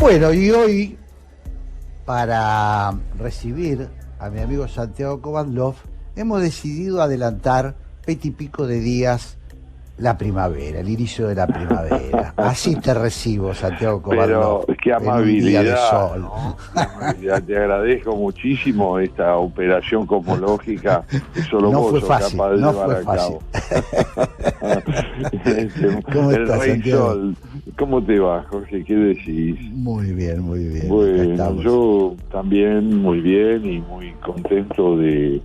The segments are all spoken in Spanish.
Bueno, y hoy, para recibir a mi amigo Santiago Kovadlov, hemos decidido adelantar 20 y pico de días la primavera, el inicio de la primavera. Así te recibo, Santiago Kovadlov. Pero qué en un día de amabilidad, sol. ¿no? Qué amabilidad. Te agradezco muchísimo esta operación cosmológica que solo No vos fue sos fácil, capaz de no llevar fue a fácil. cabo. ¿Cómo El estás, Rey Santiago? Sol. ¿Cómo te va, Jorge? ¿Qué decís? Muy bien, acá Bueno, estamos. yo también muy bien y muy contento de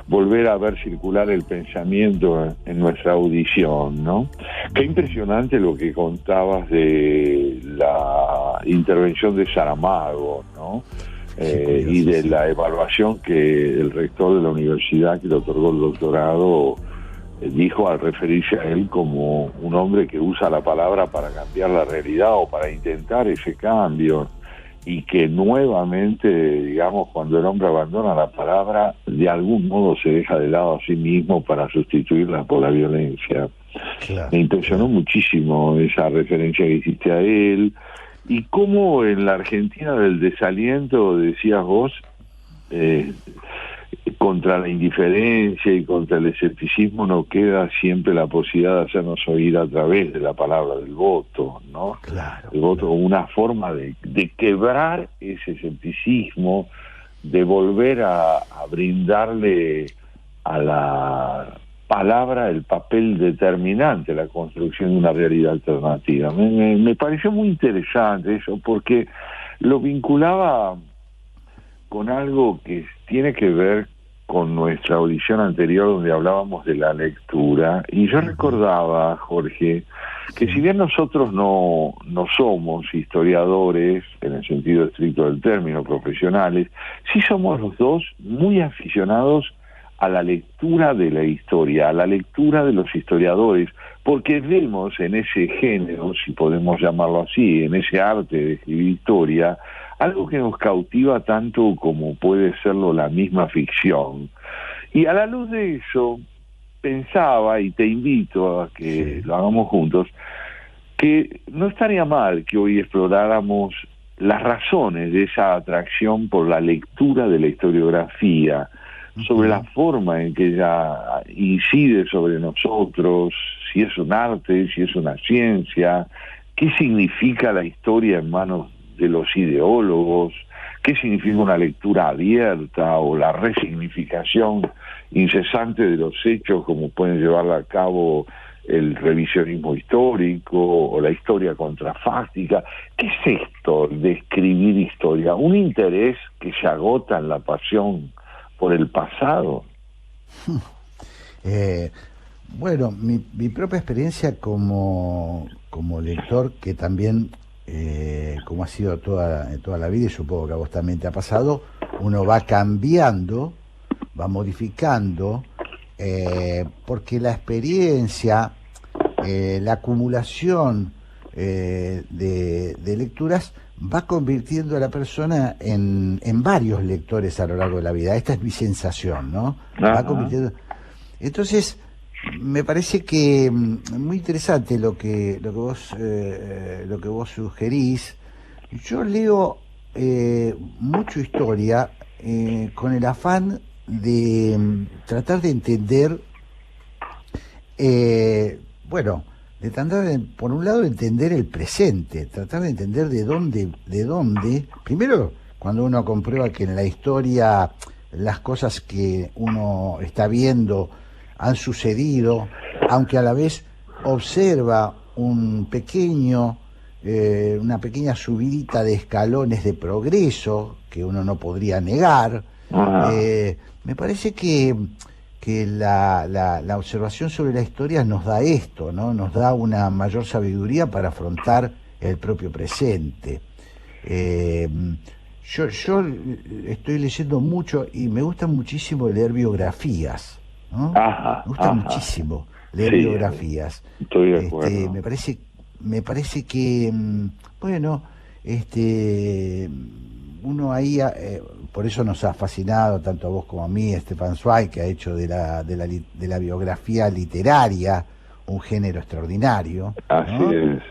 volver a ver circular el pensamiento en nuestra audición, ¿no? Qué impresionante lo que contabas de la intervención de Saramago, ¿no? Sí, curioso, Y de sí. la evaluación que el rector de la universidad que le otorgó el doctorado dijo al referirse a él como un hombre que usa la palabra para cambiar la realidad o para intentar ese cambio, y que nuevamente, digamos, cuando el hombre abandona la palabra, de algún modo se deja de lado a sí mismo para sustituirla por la violencia. Claro, Me impresionó muchísimo esa referencia que hiciste a él, y cómo en la Argentina del desaliento, decías vos, eh, contra la indiferencia y contra el escepticismo no queda siempre la posibilidad de hacernos oír a través de la palabra del voto, ¿no? claro, El voto claro. como una forma de quebrar ese escepticismo, de volver a brindarle a la palabra el papel determinante, la construcción de una realidad alternativa. Me pareció muy interesante eso, porque lo vinculaba con algo que tiene que ver con nuestra audición anterior donde hablábamos de la lectura, y yo recordaba, Jorge, que si bien nosotros no somos historiadores en el sentido estricto del término, profesionales, sí somos los dos muy aficionados a la lectura de la historia, a la lectura de los historiadores, porque vemos en ese género, si podemos llamarlo así, en ese arte de escribir historia, algo que nos cautiva tanto como puede serlo la misma ficción. Y a la luz de eso, pensaba, y te invito a que lo hagamos juntos, que no estaría mal que hoy exploráramos las razones de esa atracción por la lectura de la historiografía, sobre la forma en que ella incide sobre nosotros, si es un arte, si es una ciencia, qué significa la historia en manos de los ideólogos, qué significa una lectura abierta o la resignificación incesante de los hechos como pueden llevarla a cabo el revisionismo histórico o la historia contrafáctica. ¿Qué es esto de escribir historia? ¿Un interés que se agota en la pasión por el pasado? Bueno, mi propia experiencia como lector, que también, como ha sido toda la vida, y supongo que a vos también te ha pasado, uno va cambiando, va modificando, porque la experiencia, la acumulación de lecturas va convirtiendo a la persona en varios lectores a lo largo de la vida. Esta es mi sensación, ¿no? Va convirtiendo. Entonces, me parece que muy interesante lo que vos sugerís. Yo leo mucho historia con el afán de tratar de entender, bueno, de tratar de, por un lado, entender el presente, tratar de entender de dónde, primero, cuando uno comprueba que en la historia las cosas que uno está viendo han sucedido, aunque a la vez observa una pequeña subidita de escalones de progreso que uno no podría negar. Me parece que la observación sobre la historia nos da esto, ¿no? Nos da una mayor sabiduría para afrontar el propio presente. Yo estoy leyendo mucho y me gusta muchísimo leer biografías, ¿no? Me gusta muchísimo leer biografías. Estoy de acuerdo. Me parece que, bueno, uno ahí, por eso nos ha fascinado tanto a vos como a mí, Stefan Zweig, que ha hecho de la biografía literaria un género extraordinario, ¿no?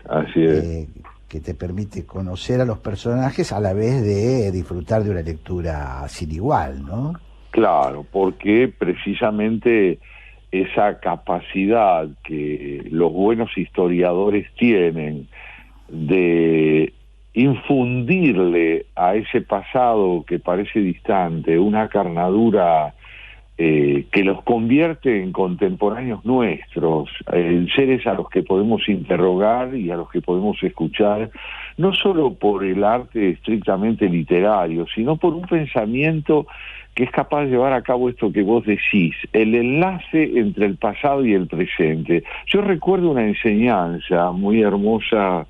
Así es. que te permite conocer a los personajes a la vez de disfrutar de una lectura sin igual, ¿no? Claro, porque precisamente esa capacidad que los buenos historiadores tienen de infundirle a ese pasado que parece distante una carnadura que los convierte en contemporáneos nuestros, en seres a los que podemos interrogar y a los que podemos escuchar, no solo por el arte estrictamente literario, sino por un pensamiento que es capaz de llevar a cabo esto que vos decís, el enlace entre el pasado y el presente. Yo recuerdo una enseñanza muy hermosa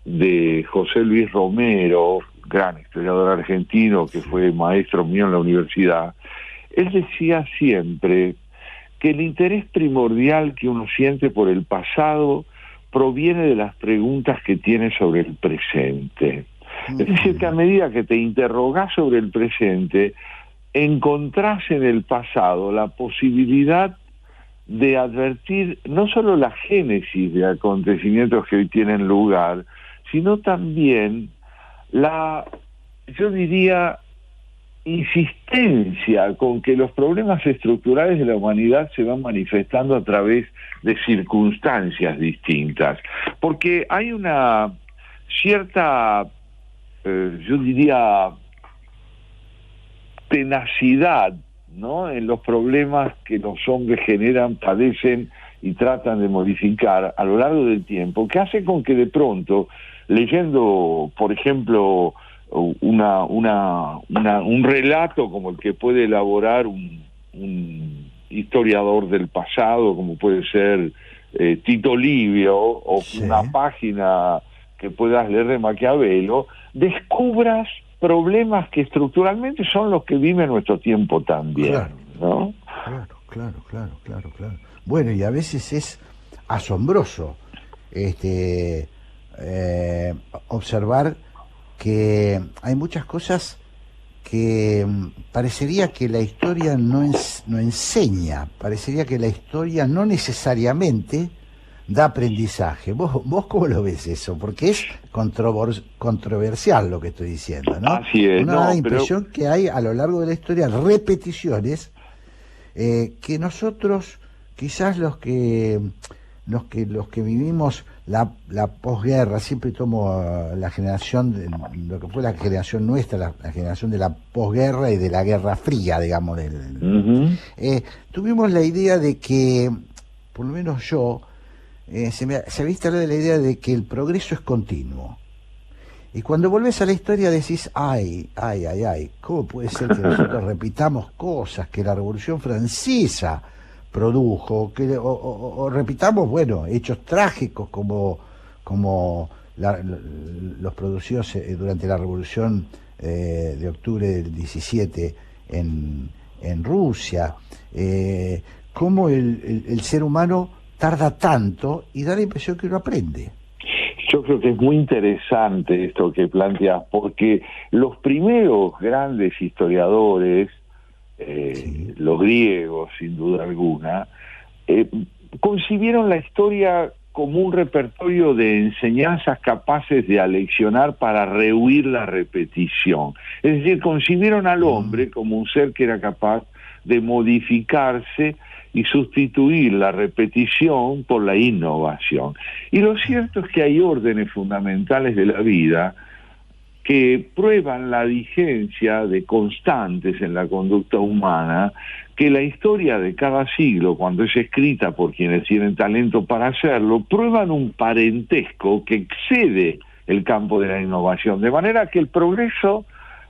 de José Luis Romero, gran historiador argentino que fue maestro mío en la universidad. Él decía siempre que el interés primordial que uno siente por el pasado proviene de las preguntas que tiene sobre el presente. Es decir, que a medida que te interrogás sobre el presente, encontrás en el pasado la posibilidad de advertir no solo la génesis de acontecimientos que hoy tienen lugar, sino también la, yo diría, insistencia con que los problemas estructurales de la humanidad se van manifestando a través de circunstancias distintas. Porque hay una cierta, yo diría, tenacidad, ¿no?, en los problemas que los hombres generan, padecen y tratan de modificar a lo largo del tiempo, que hace con que de pronto, leyendo, por ejemplo, un relato como el que puede elaborar un historiador del pasado, como puede ser Tito Livio, o sí, una página que puedas leer de Maquiavelo, descubras problemas que estructuralmente son los que vive nuestro tiempo también, claro, ¿no? Claro. Bueno, y a veces es asombroso observar que hay muchas cosas que parecería que la historia no enseña, parecería que la historia no necesariamente da aprendizaje. ¿Vos cómo lo ves eso? Porque es controversial lo que estoy diciendo, ¿no? Así es. Uno da la impresión que hay a lo largo de la historia repeticiones que nosotros, quizás los que vivimos la posguerra, siempre tomo la generación, lo que fue la generación nuestra, la generación de la posguerra y de la Guerra Fría, digamos, tuvimos la idea de que, por lo menos yo, se había instalado la idea de que el progreso es continuo. Y cuando volvés a la historia decís, ay, ¿cómo puede ser que nosotros repitamos cosas que la Revolución Francesa produjo, o repitamos, bueno, hechos trágicos como los producidos durante la Revolución de octubre del 17 en Rusia, cómo el ser humano tarda tanto y da la impresión que uno aprende. Yo creo que es muy interesante esto que planteas, porque los primeros grandes historiadores, sí, los griegos, sin duda alguna, concibieron la historia como un repertorio de enseñanzas capaces de aleccionar para rehuir la repetición. Es decir, concibieron al hombre como un ser que era capaz de modificarse y sustituir la repetición por la innovación. Y lo cierto es que hay órdenes fundamentales de la vida que prueban la vigencia de constantes en la conducta humana, que la historia de cada siglo, cuando es escrita por quienes tienen talento para hacerlo, prueban un parentesco que excede el campo de la innovación, de manera que el progreso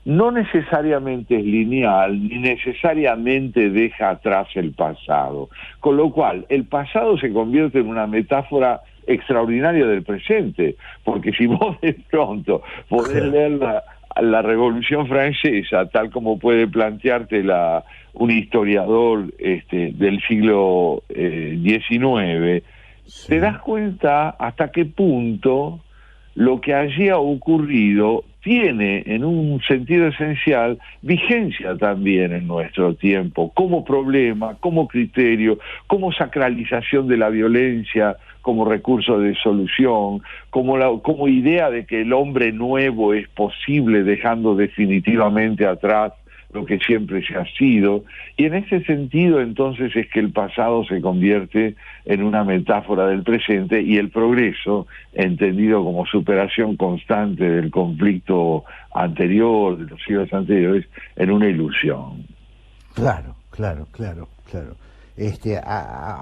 no necesariamente es lineal, ni necesariamente deja atrás el pasado. Con lo cual, el pasado se convierte en una metáfora extraordinaria del presente, porque si vos de pronto podés leer la Revolución Francesa, tal como puede planteártela un historiador del siglo XIX, sí, te das cuenta hasta qué punto lo que allí ha ocurrido tiene en un sentido esencial vigencia también en nuestro tiempo, como problema, como criterio, como sacralización de la violencia, como recurso de solución, como idea de que el hombre nuevo es posible dejando definitivamente atrás lo que siempre se ha sido, y en ese sentido entonces es que el pasado se convierte en una metáfora del presente y el progreso, entendido como superación constante del conflicto anterior, de los siglos anteriores, en una ilusión. Claro.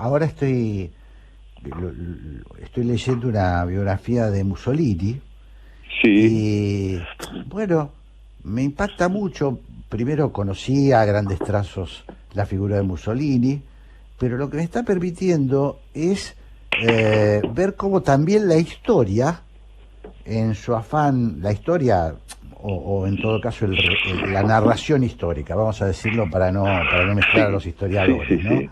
Ahora estoy leyendo una biografía de Mussolini. Sí. Y bueno, me impacta mucho. Primero conocí a grandes trazos la figura de Mussolini, pero lo que me está permitiendo es ver cómo también la historia, en su afán, la historia, o en todo caso la narración histórica, vamos a decirlo para no mezclar a los historiadores, ¿no?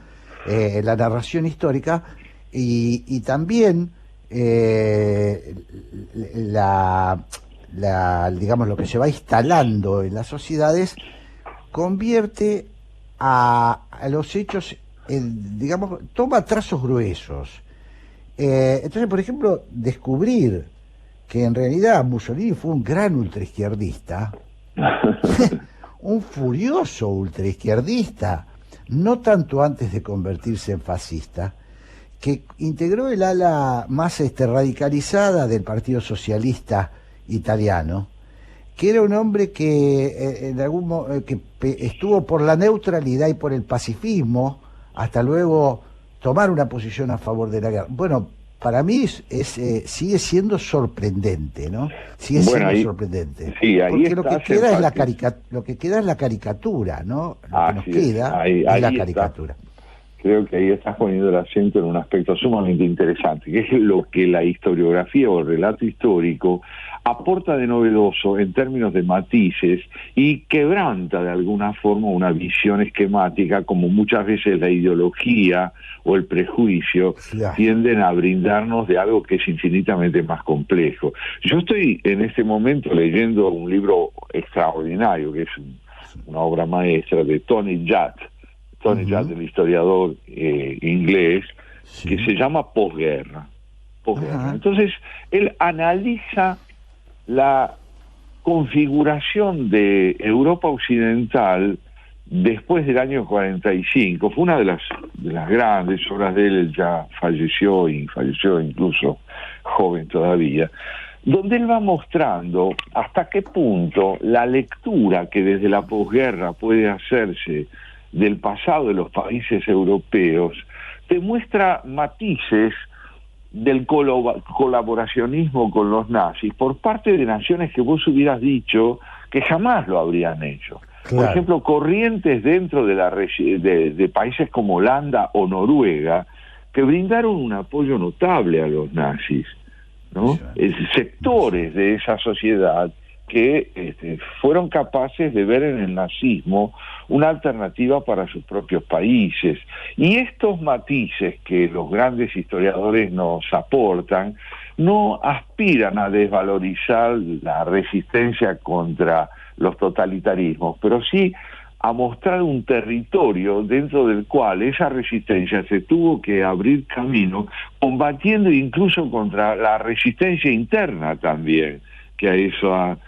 La narración histórica y también digamos, lo que se va instalando en las sociedades convierte a los hechos digamos, toma trazos gruesos. Entonces, por ejemplo, descubrir que en realidad Mussolini fue un gran ultraizquierdista, un furioso ultraizquierdista, no tanto antes de convertirse en fascista, que integró el ala más radicalizada del Partido Socialista Italiano, que era un hombre que estuvo por la neutralidad y por el pacifismo, hasta luego tomar una posición a favor de la guerra. Bueno, para mí sigue siendo sorprendente, ¿no? Sigue siendo sorprendente. Sí, porque lo que queda es la caricatura, ¿no? Lo que nos queda es la caricatura. Creo que ahí estás poniendo el acento en un aspecto sumamente interesante, que es lo que la historiografía o el relato histórico aporta de novedoso en términos de matices y quebranta de alguna forma una visión esquemática, como muchas veces la ideología o el prejuicio tienden a brindarnos de algo que es infinitamente más complejo. Yo estoy en este momento leyendo un libro extraordinario, que es una obra maestra de Tony Judt, Judd, el historiador inglés, que se llama Posguerra. Entonces, él analiza la configuración de Europa Occidental después del año 45. Fue una de las grandes obras de él ya falleció incluso joven todavía, donde él va mostrando hasta qué punto la lectura que desde la posguerra puede hacerse del pasado de los países europeos demuestra matices del colaboracionismo con los nazis por parte de naciones que vos hubieras dicho que jamás lo habrían hecho. Claro. Por ejemplo, corrientes dentro de países como Holanda o Noruega que brindaron un apoyo notable a los nazis, ¿no? Sectores de esa sociedad que fueron capaces de ver en el nazismo una alternativa para sus propios países. Y estos matices que los grandes historiadores nos aportan no aspiran a desvalorizar la resistencia contra los totalitarismos, pero sí a mostrar un territorio dentro del cual esa resistencia se tuvo que abrir camino, combatiendo incluso contra la resistencia interna también, que a esos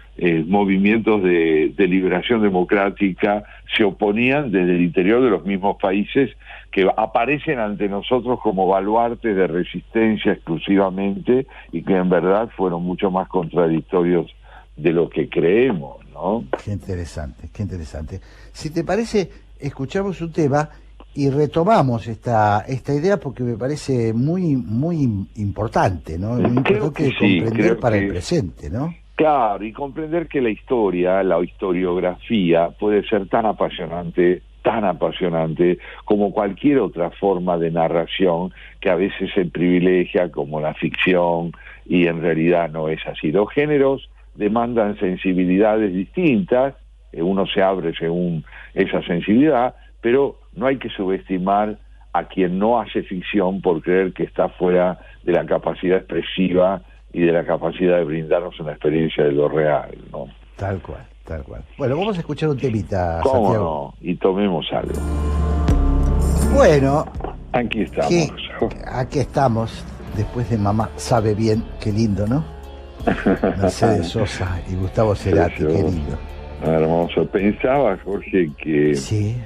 movimientos de liberación democrática se oponían desde el interior de los mismos países que aparecen ante nosotros como baluartes de resistencia exclusivamente y que en verdad fueron mucho más contradictorios de lo que creemos, ¿no? Qué interesante, qué interesante. Si te parece, escuchamos un tema y retomamos esta idea porque me parece muy importante, ¿no? Muy importante de comprender para el presente, ¿no? Claro, y comprender que la historia, la historiografía puede ser tan apasionante como cualquier otra forma de narración que a veces se privilegia como la ficción y en realidad no es así. Los géneros demandan sensibilidades distintas, uno se abre según esa sensibilidad, pero no hay que subestimar a quien no hace ficción por creer que está fuera de la capacidad expresiva y de la capacidad de brindarnos una experiencia de lo real, ¿no? Tal cual, tal cual. Bueno, vamos a escuchar un temita, ¿Cómo Santiago? no? Y tomemos algo. Bueno, Aquí estamos. aquí estamos, después de Mamá sabe bien, qué lindo, ¿no? Mercedes Sosa y Gustavo Cerati, qué lindo. Hermoso. Pensaba, Jorge, que Sí.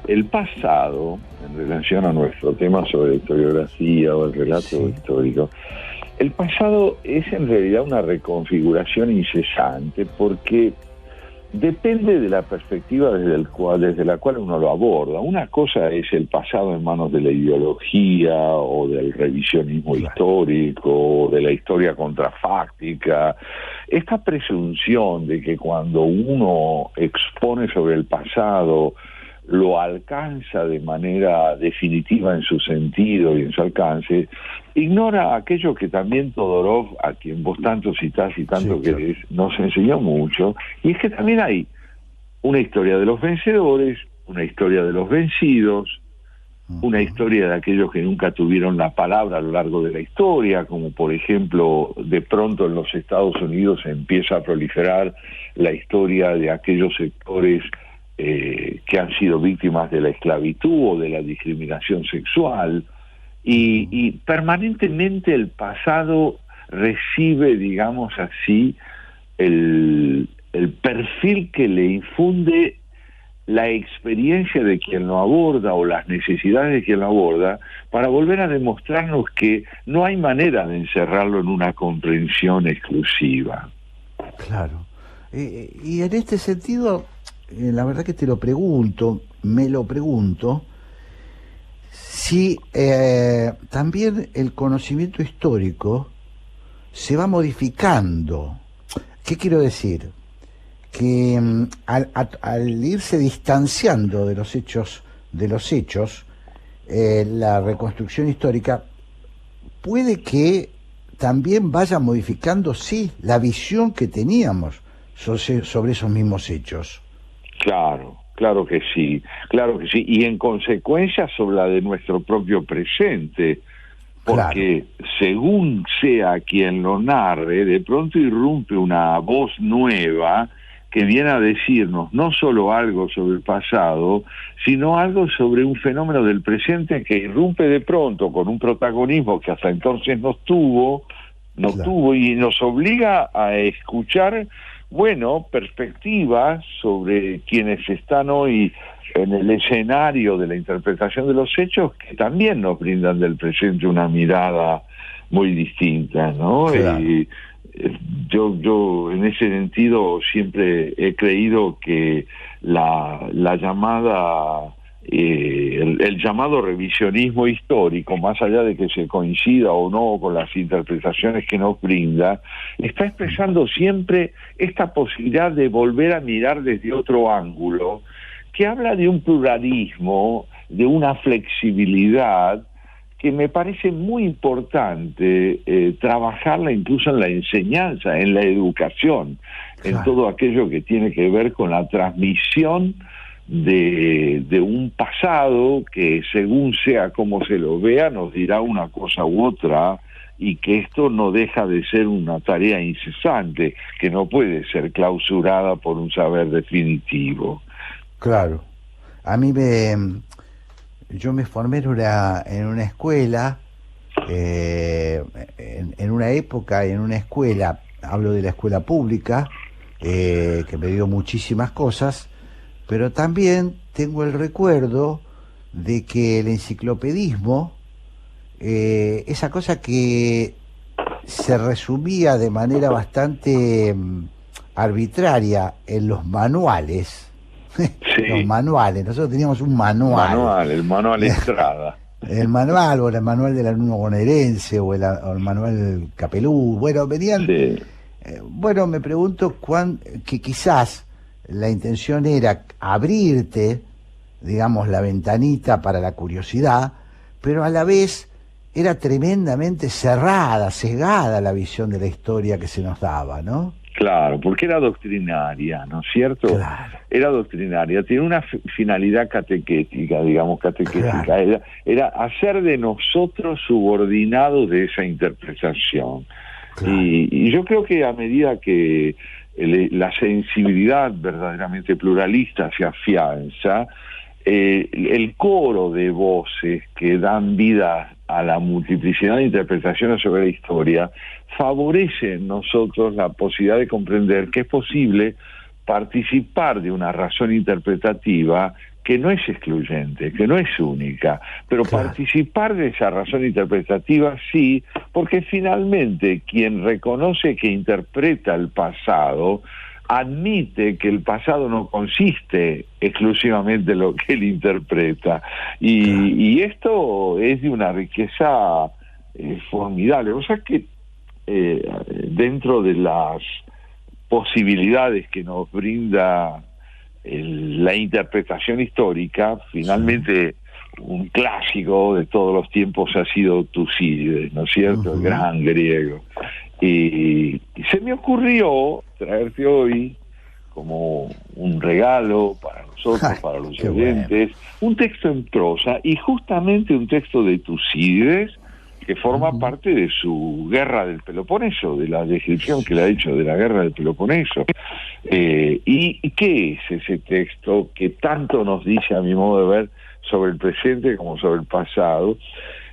el pasado, en relación a nuestro tema sobre historiografía o el relato histórico, el pasado es en realidad una reconfiguración incesante, porque depende de la perspectiva desde la cual uno lo aborda. Una cosa es el pasado en manos de la ideología o del revisionismo histórico, o de la historia contrafáctica. Esta presunción de que cuando uno expone sobre el pasado lo alcanza de manera definitiva en su sentido y en su alcance, ignora aquello que también Todorov, a quien vos tanto citás y tanto querés, nos enseñó mucho, y es que también hay una historia de los vencedores, una historia de los vencidos, una historia de aquellos que nunca tuvieron la palabra a lo largo de la historia, como por ejemplo, de pronto en los Estados Unidos empieza a proliferar la historia de aquellos sectores que han sido víctimas de la esclavitud o de la discriminación sexual, y permanentemente el pasado recibe, digamos así, el perfil que le infunde la experiencia de quien lo aborda o las necesidades de quien lo aborda, para volver a demostrarnos que no hay manera de encerrarlo en una comprensión exclusiva. Claro. Y en este sentido, la verdad que me lo pregunto, si también el conocimiento histórico se va modificando. ¿Qué quiero decir? Que al irse distanciando de los hechos, la reconstrucción histórica puede que también vaya modificando, sí, la visión que teníamos sobre esos mismos hechos. Claro que sí, y en consecuencia sobre la de nuestro propio presente, porque según sea quien lo narre, de pronto irrumpe una voz nueva que viene a decirnos no solo algo sobre el pasado, sino algo sobre un fenómeno del presente que irrumpe de pronto con un protagonismo que hasta entonces no tuvo y nos obliga a escuchar, perspectivas sobre quienes están hoy en el escenario de la interpretación de los hechos, que también nos brindan del presente una mirada muy distinta, ¿no? Claro. Y yo en ese sentido siempre he creído que la llamada el llamado revisionismo histórico, más allá de que se coincida o no con las interpretaciones que nos brinda, está expresando siempre esta posibilidad de volver a mirar desde otro ángulo, que habla de un pluralismo, de una flexibilidad que me parece muy importante trabajarla incluso en la enseñanza, en la educación, en todo aquello que tiene que ver con la transmisión de un pasado que, según sea como se lo vea, nos dirá una cosa u otra, y que esto no deja de ser una tarea incesante, que no puede ser clausurada por un saber definitivo. Claro. Yo me formé en una escuela, en una época, en una escuela, hablo de la escuela pública, que me dio muchísimas cosas, pero también tengo el recuerdo de que el enciclopedismo, esa cosa que se resumía de manera bastante arbitraria en los manuales, los manuales, nosotros teníamos un manual. El manual Estrada. El manual, o el manual del alumno bonaerense, o el manual Capelú, venían... Sí. Me pregunto que quizás la intención era abrirte, digamos, la ventanita para la curiosidad, pero a la vez era tremendamente cerrada, cegada la visión de la historia que se nos daba, ¿no? Claro, porque era doctrinaria, ¿no es cierto? Claro. Era doctrinaria, tiene una finalidad catequética, Claro. Era hacer de nosotros subordinados de esa interpretación. Claro. Y yo creo que a medida que la sensibilidad verdaderamente pluralista se afianza, el coro de voces que dan vida a la multiplicidad de interpretaciones sobre la historia favorece en nosotros la posibilidad de comprender que es posible participar de una razón interpretativa que no es excluyente, que no es única, pero Claro. participar de esa razón interpretativa sí, porque finalmente quien reconoce que interpreta el pasado admite que el pasado no consiste exclusivamente en lo que él interpreta, y esto es de una riqueza formidable. O sea que dentro de las posibilidades que nos brinda la interpretación histórica, finalmente un clásico de todos los tiempos ha sido Tucídides, ¿no es cierto? El gran griego. Y se me ocurrió traerte hoy como un regalo para nosotros, para los oyentes, un texto en prosa, y justamente un texto de Tucídides que forma parte de su Guerra del Peloponeso, de la descripción que le ha hecho de la Guerra del Peloponeso. ¿Y qué es ese texto que tanto nos dice, a mi modo de ver, sobre el presente como sobre el pasado?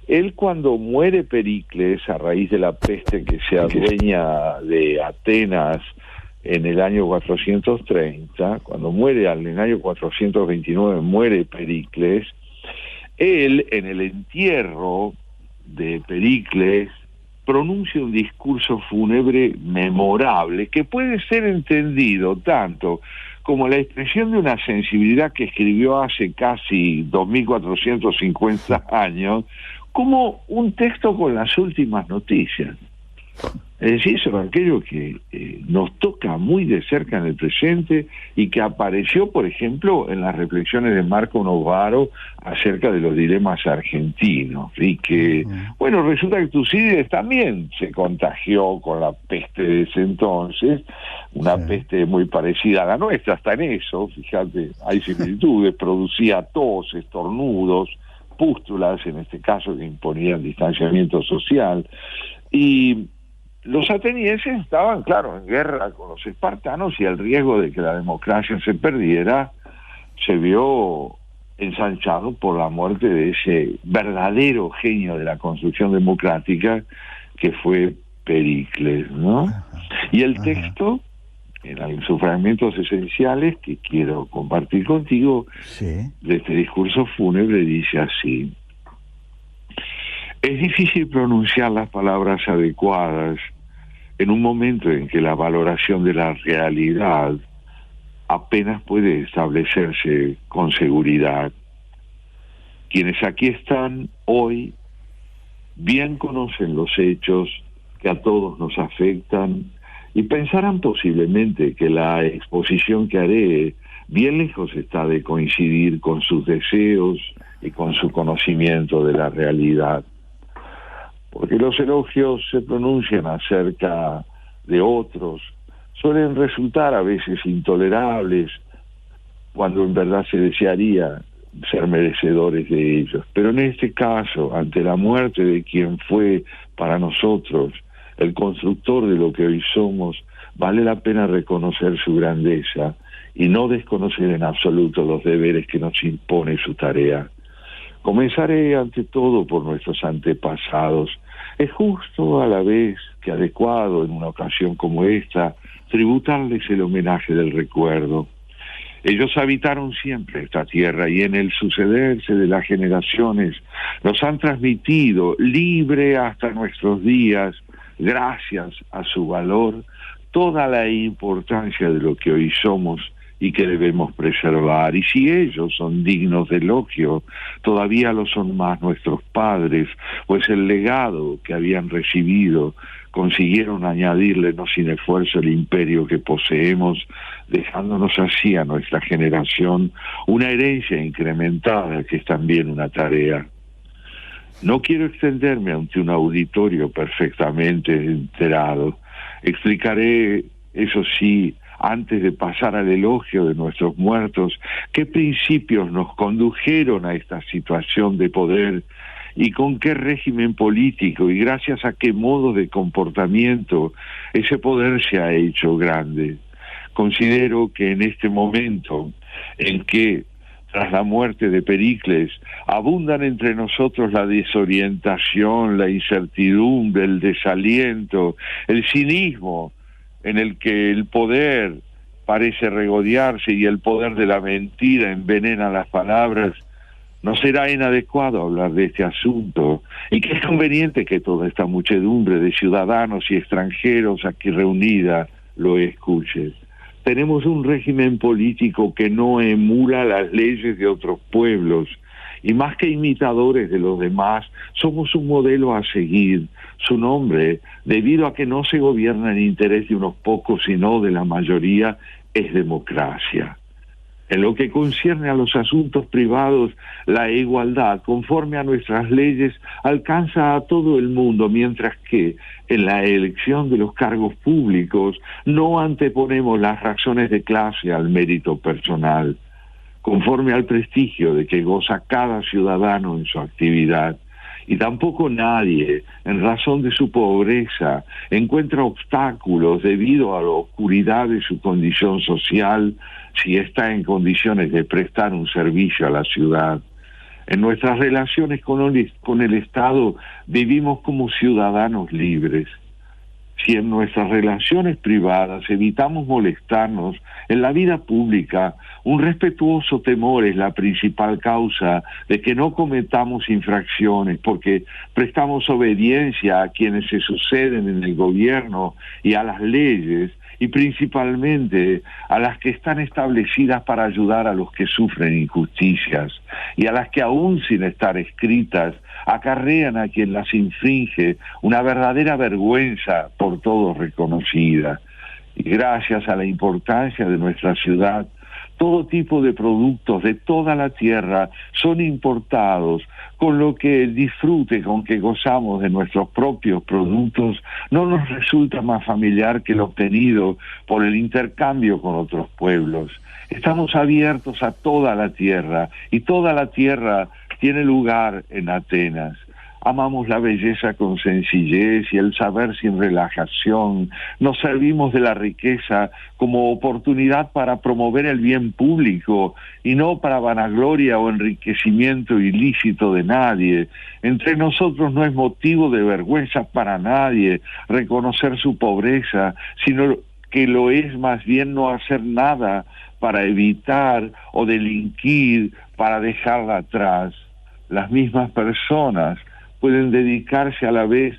Él, cuando muere Pericles a raíz de la peste que se adueña de Atenas en el año 430, cuando muere en el año 429, muere Pericles, él, en el entierro de Pericles, pronuncia un discurso fúnebre memorable que puede ser entendido tanto como la expresión de una sensibilidad que escribió hace casi 2450 años, como un texto con las últimas noticias. Es decir, sobre aquello que nos toca muy de cerca en el presente y que apareció, por ejemplo, en las reflexiones de Marco Novaro acerca de los dilemas argentinos. Y que, bueno, resulta que Tucídides también se contagió con la peste de ese entonces, una peste muy parecida a la nuestra, hasta en eso, fíjate, hay similitudes, producía tos, estornudos, pústulas, en este caso, que imponían distanciamiento social. Y los atenienses estaban, claro, en guerra con los espartanos, y el riesgo de que la democracia se perdiera se vio ensanchado por la muerte de ese verdadero genio de la construcción democrática que fue Pericles, ¿no? Y el texto, en sus fragmentos esenciales que quiero compartir contigo, de este discurso fúnebre, dice así: es difícil pronunciar las palabras adecuadas en un momento en que la valoración de la realidad apenas puede establecerse con seguridad. Quienes aquí están hoy bien conocen los hechos que a todos nos afectan y pensarán posiblemente que la exposición que haré bien lejos está de coincidir con sus deseos y con su conocimiento de la realidad. Porque los elogios se pronuncian acerca de otros, suelen resultar a veces intolerables, cuando en verdad se desearía ser merecedores de ellos. Pero en este caso, ante la muerte de quien fue para nosotros el constructor de lo que hoy somos, vale la pena reconocer su grandeza y no desconocer en absoluto los deberes que nos impone su tarea. Comenzaré ante todo por nuestros antepasados. Es justo a la vez que adecuado en una ocasión como esta tributarles el homenaje del recuerdo. Ellos habitaron siempre esta tierra y en el sucederse de las generaciones nos han transmitido libre hasta nuestros días, gracias a su valor, toda la importancia de lo que hoy somos y que debemos preservar. Y si ellos son dignos de elogio, todavía lo son más nuestros padres, pues el legado que habían recibido consiguieron añadirle no sin esfuerzo el imperio que poseemos, dejándonos así a nuestra generación una herencia incrementada que es también una tarea. No quiero extenderme ante un auditorio perfectamente enterado. Explicaré, eso sí, antes de pasar al elogio de nuestros muertos, qué principios nos condujeron a esta situación de poder y con qué régimen político y gracias a qué modo de comportamiento ese poder se ha hecho grande. Considero que en este momento en que, tras la muerte de Pericles, abundan entre nosotros la desorientación, la incertidumbre, el desaliento, el cinismo, en el que el poder parece regodearse y el poder de la mentira envenena las palabras, no será inadecuado hablar de este asunto, y que es conveniente que toda esta muchedumbre de ciudadanos y extranjeros aquí reunida lo escuche. Tenemos un régimen político que no emula las leyes de otros pueblos, y más que imitadores de los demás, somos un modelo a seguir. Su nombre, debido a que no se gobierna en interés de unos pocos, sino de la mayoría, es democracia. En lo que concierne a los asuntos privados, la igualdad, conforme a nuestras leyes, alcanza a todo el mundo, mientras que en la elección de los cargos públicos no anteponemos las razones de clase al mérito personal, conforme al prestigio de que goza cada ciudadano en su actividad. Y tampoco nadie, en razón de su pobreza, encuentra obstáculos debido a la oscuridad de su condición social si está en condiciones de prestar un servicio a la ciudad. En nuestras relaciones con el Estado vivimos como ciudadanos libres. Si en nuestras relaciones privadas evitamos molestarnos, en la vida pública un respetuoso temor es la principal causa de que no cometamos infracciones, porque prestamos obediencia a quienes se suceden en el gobierno y a las leyes, y principalmente a las que están establecidas para ayudar a los que sufren injusticias, y a las que aún sin estar escritas acarrean a quien las infringe una verdadera vergüenza por todos reconocida. Y gracias a la importancia de nuestra ciudad, todo tipo de productos de toda la tierra son importados, con lo que el disfrute con que gozamos de nuestros propios productos no nos resulta más familiar que el obtenido por el intercambio con otros pueblos. Estamos abiertos a toda la tierra, y toda la tierra tiene lugar en Atenas. Amamos la belleza con sencillez y el saber sin relajación. Nos servimos de la riqueza como oportunidad para promover el bien público y no para vanagloria o enriquecimiento ilícito de nadie. Entre nosotros no es motivo de vergüenza para nadie reconocer su pobreza, sino que lo es más bien no hacer nada para evitar o delinquir para dejarla atrás. Las mismas personas pueden dedicarse a la vez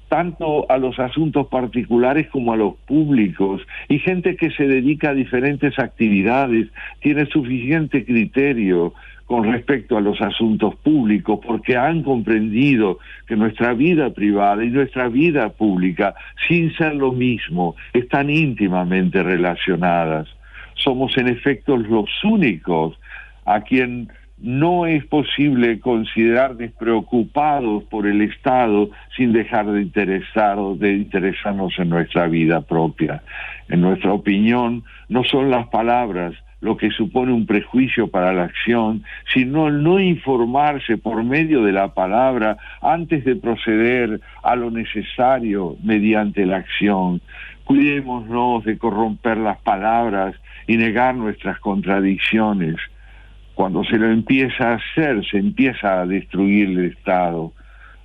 tanto a los asuntos particulares como a los públicos, y gente que se dedica a diferentes actividades tiene suficiente criterio con respecto a los asuntos públicos, porque han comprendido que nuestra vida privada y nuestra vida pública, sin ser lo mismo, están íntimamente relacionadas. Somos en efecto los únicos a quien no es posible considerar despreocupados por el Estado sin dejar de interesarnos en nuestra vida propia. En nuestra opinión, no son las palabras lo que supone un prejuicio para la acción, sino el no informarse por medio de la palabra antes de proceder a lo necesario mediante la acción. Cuidémonos de corromper las palabras y negar nuestras contradicciones. Cuando se lo empieza a hacer, se empieza a destruir el Estado.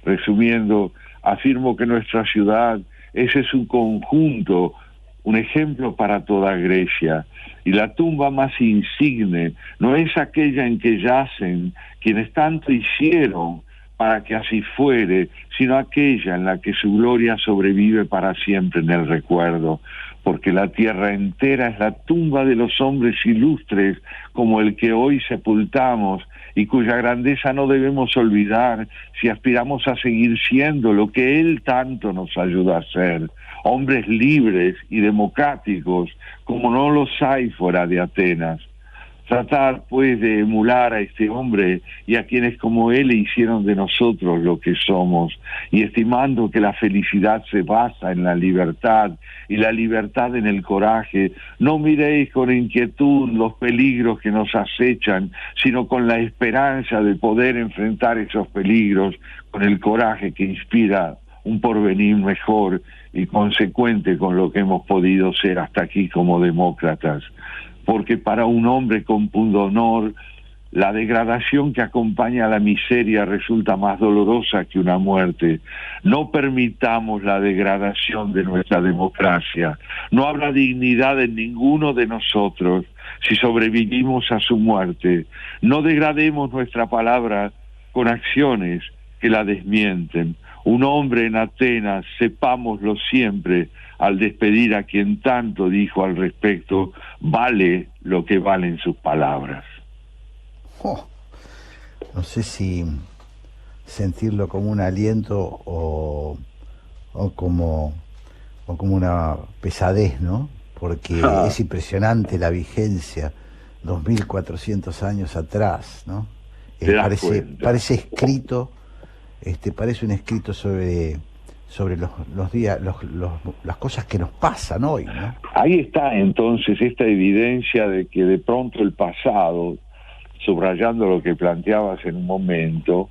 Resumiendo, afirmo que nuestra ciudad ese es un conjunto, un ejemplo para toda Grecia, y la tumba más insigne no es aquella en que yacen quienes tanto hicieron para que así fuere, sino aquella en la que su gloria sobrevive para siempre en el recuerdo, porque la tierra entera es la tumba de los hombres ilustres como el que hoy sepultamos, y cuya grandeza no debemos olvidar si aspiramos a seguir siendo lo que él tanto nos ayuda a ser, hombres libres y democráticos como no los hay fuera de Atenas. tratar pues de emular a este hombre y a quienes como él hicieron de nosotros lo que somos, y estimando que la felicidad se basa en la libertad y la libertad en el coraje, no miréis con inquietud los peligros que nos acechan, sino con la esperanza de poder enfrentar esos peligros con el coraje que inspira un porvenir mejor y consecuente con lo que hemos podido ser hasta aquí como demócratas. Porque para un hombre con pundonor, la degradación que acompaña a la miseria resulta más dolorosa que una muerte. No permitamos la degradación de nuestra democracia. No habrá dignidad en ninguno de nosotros si sobrevivimos a su muerte. No degrademos nuestra palabra con acciones que la desmienten. Un hombre en Atenas, sepámoslo siempre, al despedir a quien tanto dijo al respecto, vale lo que valen sus palabras. No sé si sentirlo como un aliento o como una pesadez, ¿no? Porque es impresionante la vigencia, 2400 años atrás, ¿no? Parece escrito, parece un escrito sobre los días, las cosas que nos pasan hoy, ¿no? Ahí está entonces esta evidencia de que de pronto el pasado, subrayando lo que planteabas en un momento,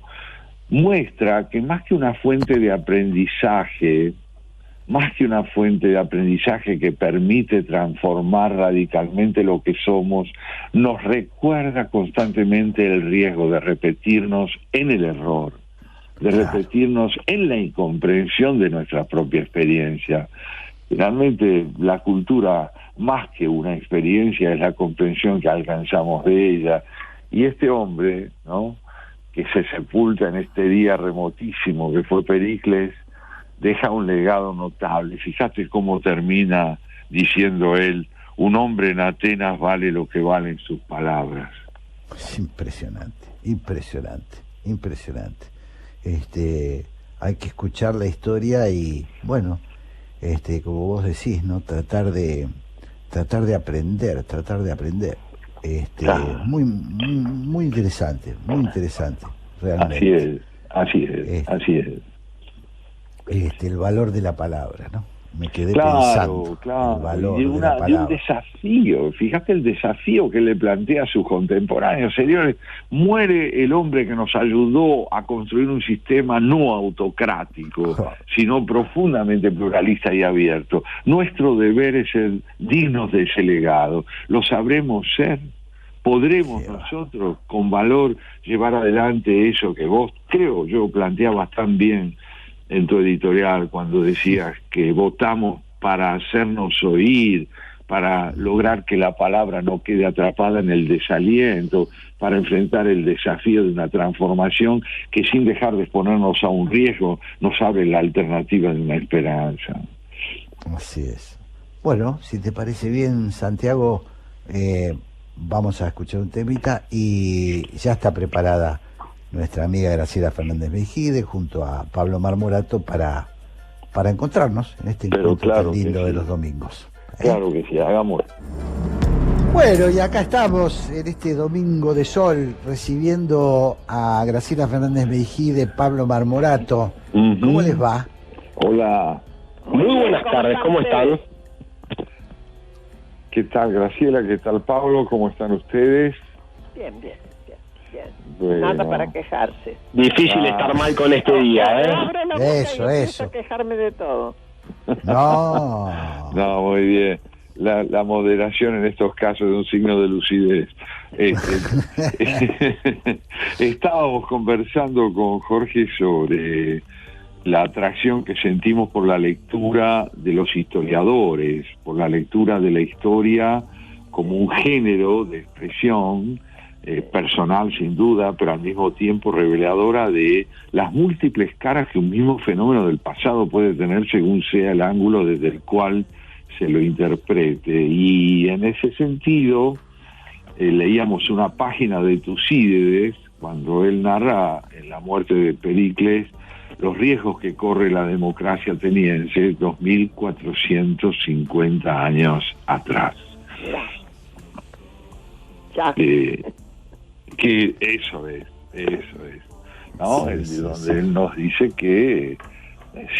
muestra que más que una fuente de aprendizaje, que permite transformar radicalmente lo que somos, nos recuerda constantemente el riesgo de repetirnos en el error, de repetirnos en la incomprensión de nuestra propia experiencia. Finalmente, la cultura, más que una experiencia, es la comprensión que alcanzamos de ella. Y este hombre, ¿no?, que se sepulta en este día remotísimo que fue Pericles, deja un legado notable. Fíjate cómo termina diciendo él: un hombre en Atenas vale lo que valen sus palabras. Es impresionante. Hay que escuchar la historia y, bueno, como vos decís, ¿no?, tratar de aprender. Muy interesante, realmente. Así es. El valor de la palabra, ¿no? Me quedé pensando. El valor de la palabra. Y un desafío. Fíjate el desafío que le plantea a sus contemporáneos. Señores, muere el hombre que nos ayudó a construir un sistema no autocrático, sino profundamente pluralista y abierto. Nuestro deber es ser dignos de ese legado. ¿Lo sabremos ser? ¿Podremos nosotros con valor llevar adelante eso que vos, creo yo, planteabas tan bien en tu editorial cuando decías que votamos para hacernos oír, para lograr que la palabra no quede atrapada en el desaliento, para enfrentar el desafío de una transformación que, sin dejar de exponernos a un riesgo, nos abre la alternativa de una esperanza? Así es. Bueno, si te parece bien, Santiago, vamos a escuchar un temita y ya está preparada nuestra amiga Graciela Fernández Mejide junto a Pablo Marmorato para encontrarnos en este encuentro tan lindo de los domingos. Claro que sí, hagamos. Bueno, y acá estamos en este domingo de sol recibiendo a Graciela Fernández Mejide, Pablo Marmorato. ¿Cómo les va? Hola. Muy buenas tardes, ¿cómo están? ¿Qué tal, Graciela? ¿Qué tal, Pablo? ¿Cómo están ustedes? Bien. Bueno. Nada para quejarse. Difícil estar mal con este día, ¿eh? Abro la boca y empiezo a quejarme de todo. No, muy bien. La moderación en estos casos es un signo de lucidez. Estábamos conversando con Jorge sobre la atracción que sentimos por la lectura de los historiadores, por la lectura de la historia como un género de expresión personal sin duda, pero al mismo tiempo reveladora de las múltiples caras que un mismo fenómeno del pasado puede tener según sea el ángulo desde el cual se lo interprete. Y en ese sentido leíamos una página de Tucídides cuando él narra en la muerte de Pericles los riesgos que corre la democracia ateniense 2450 años atrás. Ya. Que eso es, ¿no? Donde él nos dice que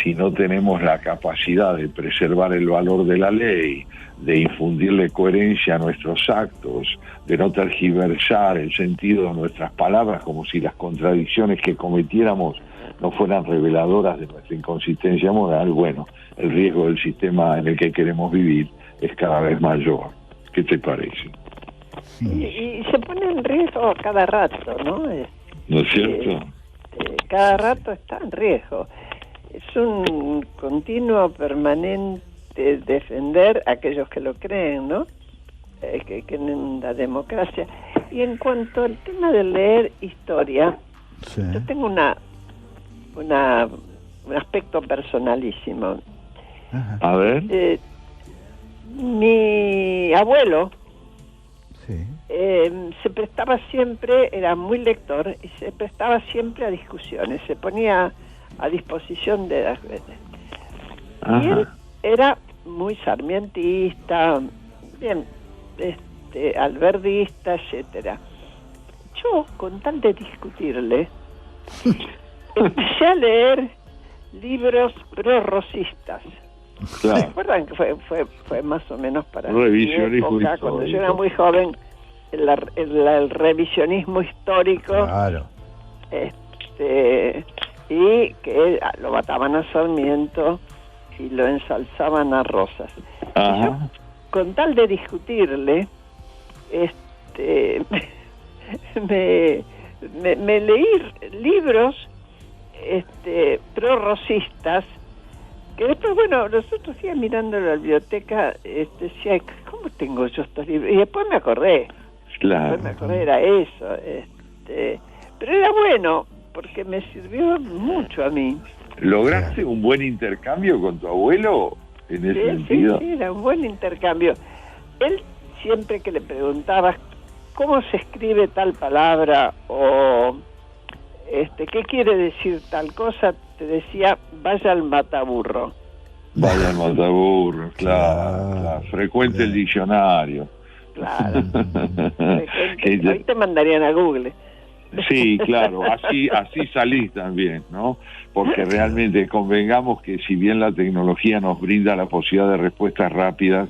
si no tenemos la capacidad de preservar el valor de la ley, de infundirle coherencia a nuestros actos, de no tergiversar el sentido de nuestras palabras como si las contradicciones que cometiéramos no fueran reveladoras de nuestra inconsistencia moral, bueno, el riesgo del sistema en el que queremos vivir es cada vez mayor. ¿Qué te parece? Y se pone en riesgo cada rato, ¿no? ¿No es cierto? Cada rato está en riesgo. Es un continuo, permanente defender a aquellos que lo creen, ¿no? Que creen en la democracia. Y en cuanto al tema de leer historia, sí, yo tengo un aspecto personalísimo. Ajá. A ver. Mi abuelo, sí, se prestaba siempre, era muy lector, y se prestaba siempre a discusiones, se ponía a disposición de las veces. Y él era muy sarmientista, bien, albertista, etcétera. Yo, con tal de discutirle, empecé a leer libros prorrosistas. Claro. ¿Se acuerdan que fue más o menos para revisionismo mi época, histórico? cuando yo era muy joven, el revisionismo histórico, claro, y que lo mataban a Sarmiento y lo ensalzaban a Rosas. Y yo, con tal de discutirle, me leí libros prorrosistas, que después, bueno, los otros días mirando la biblioteca, decía, ¿cómo tengo yo estos libros? Y después me acordé. Claro. Después me acordé, era eso. Pero era bueno, porque me sirvió mucho a mí. ¿Lograste un buen intercambio con tu abuelo en ese sentido? Sí, era un buen intercambio. Él, siempre que le preguntabas cómo se escribe tal palabra o qué quiere decir tal cosa, te decía, vaya al mataburro. Vaya al mataburro, claro. Frecuente el diccionario. Claro. Hoy te mandarían a Google. Sí, claro, así salís también, ¿no? Porque realmente convengamos que si bien la tecnología nos brinda la posibilidad de respuestas rápidas,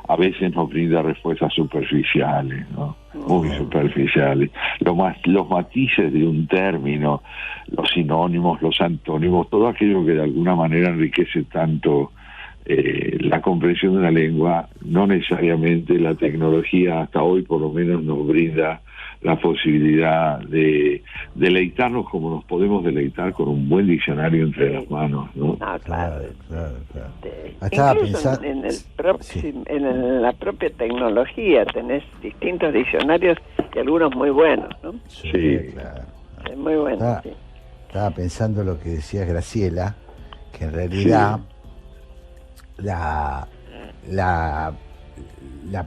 a veces nos brinda respuestas superficiales, ¿no? Muy superficiales. Los matices de un término, los sinónimos, los antónimos, todo aquello que de alguna manera enriquece tanto la comprensión de una lengua, no necesariamente la tecnología hasta hoy por lo menos nos brinda la posibilidad de deleitarnos como nos podemos deleitar con un buen diccionario entre las manos, ¿no? Ah, claro. Estaba incluso pensando en la propia tecnología tenés distintos diccionarios y algunos muy buenos, ¿no? Sí, claro. Muy buenos, sí. Estaba pensando lo que decías, Graciela, que en realidad la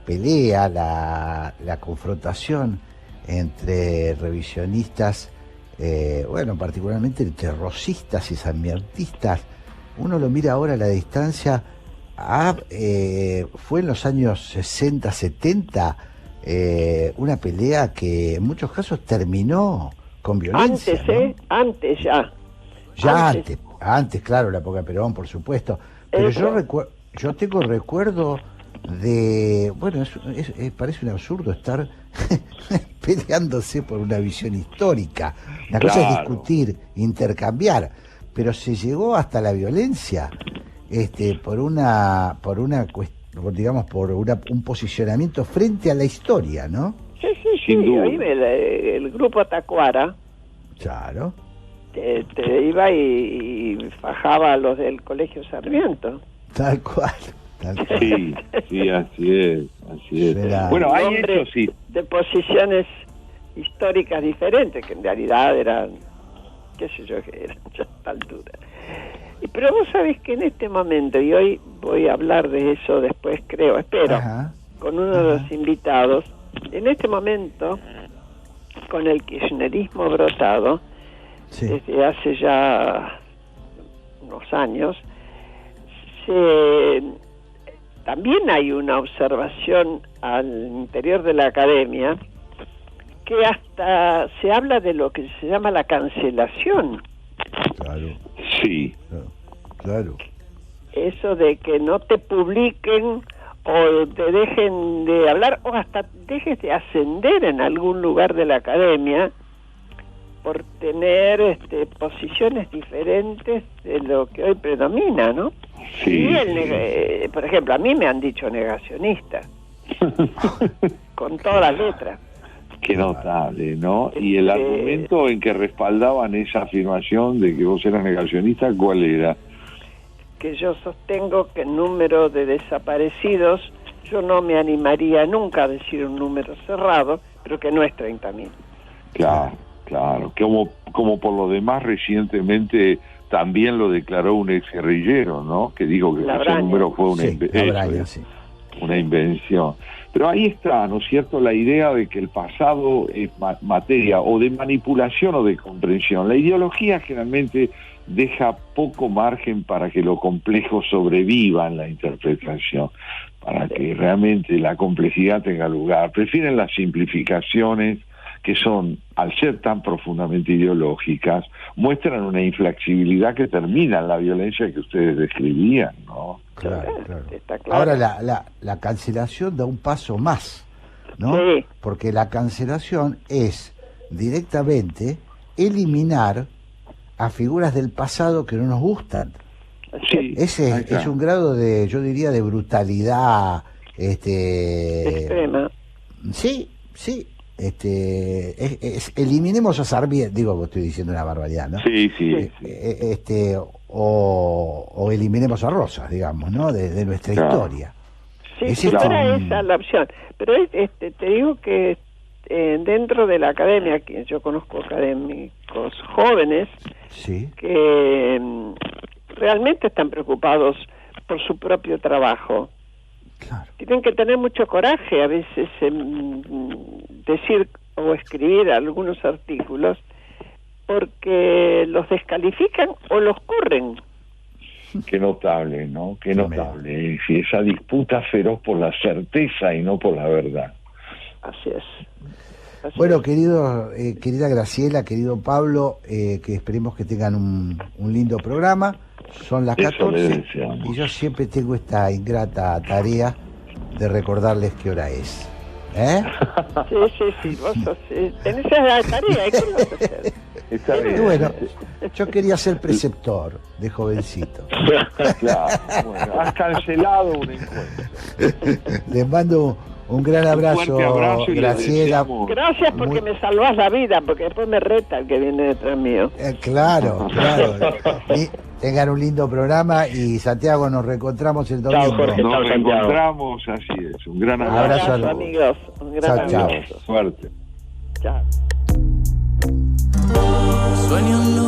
pelea, la confrontación entre revisionistas, particularmente entre rosistas y sarmientistas, uno lo mira ahora a la distancia, fue en los años 60, 70, una pelea que en muchos casos terminó con violencia. Antes, Antes, claro, la época de Perón, por supuesto. Pero yo tengo recuerdo de... Bueno, parece un absurdo estar peleándose por una visión histórica. La cosa es discutir, intercambiar, pero se llegó hasta la violencia por un posicionamiento frente a la historia, ¿no? Sí. Ahí el grupo Tacuara, claro, te iba y fajaba a los del Colegio Sarmiento. Tal cual. Sí, así es. Bueno, hay hechos, sí, de posiciones históricas diferentes, que en realidad eran, qué sé yo, que eran ya a esta altura. Pero vos sabés que en este momento, y hoy voy a hablar de eso después, espero, con uno de los invitados, en este momento, con el kirchnerismo brotado, desde hace ya unos años, también hay una observación al interior de la academia que hasta se habla de lo que se llama la cancelación. Claro. Sí. Claro. Eso de que no te publiquen o te dejen de hablar o hasta dejes de ascender en algún lugar de la academia por tener posiciones diferentes de lo que hoy predomina, ¿no? Sí. Y por ejemplo, a mí me han dicho negacionista, con todas las letras. Qué notable, ¿no? Y el argumento en que respaldaban esa afirmación de que vos eras negacionista, ¿cuál era? Que yo sostengo que el número de desaparecidos, yo no me animaría nunca a decir un número cerrado, pero que no es 30.000. Claro, claro. Como por lo demás recientemente también lo declaró un exguerrillero, ¿no? Que dijo que ese número fue una invención. Pero ahí está, ¿no es cierto?, la idea de que el pasado es materia o de manipulación o de comprensión. La ideología generalmente deja poco margen para que lo complejo sobreviva en la interpretación, para que realmente la complejidad tenga lugar. Prefieren las simplificaciones que son, al ser tan profundamente ideológicas, muestran una inflexibilidad que termina en la violencia que ustedes describían, ¿no? Claro. Está claro. Ahora la cancelación da un paso más, ¿no? Sí. Porque la cancelación es directamente eliminar a figuras del pasado que no nos gustan. Sí, Ese es un grado de, yo diría, de brutalidad extrema. Sí. Eliminemos a Sarmiento, digo que estoy diciendo una barbaridad, ¿no? Sí. O eliminemos a Rosas, digamos, ¿no? De nuestra historia. Sí, si fuera esa la opción. Pero te digo que dentro de la academia, que yo conozco académicos jóvenes, sí, que realmente están preocupados por su propio trabajo. Claro. Tienen que tener mucho coraje a veces decir o escribir algunos artículos porque los descalifican o los corren. Qué notable, ¿no? Qué notable. Sí, esa disputa feroz por la certeza y no por la verdad. Así es. Bueno, querida Graciela, querido Pablo, que esperemos que tengan un lindo programa. Son las 14 y yo siempre tengo esta ingrata tarea de recordarles qué hora es. Sí, vos tenés esa tarea, ¿qué vas a hacer? Está bien. Y bueno, yo quería ser preceptor de jovencito. Claro, bueno, has cancelado un encuentro. Les mando un gran abrazo, fuerte abrazo Graciela. Gracias porque me salvás la vida, porque después me reta el que viene detrás mío. Claro. Y tengan un lindo programa y Santiago, nos reencontramos el domingo. Chao, Jorge. Nos Chao, Santiago. reencontramos, así es. Un gran Abrazo, abrazo. amigos. Un gran Chao. abrazo. Suerte. Chao. Sueño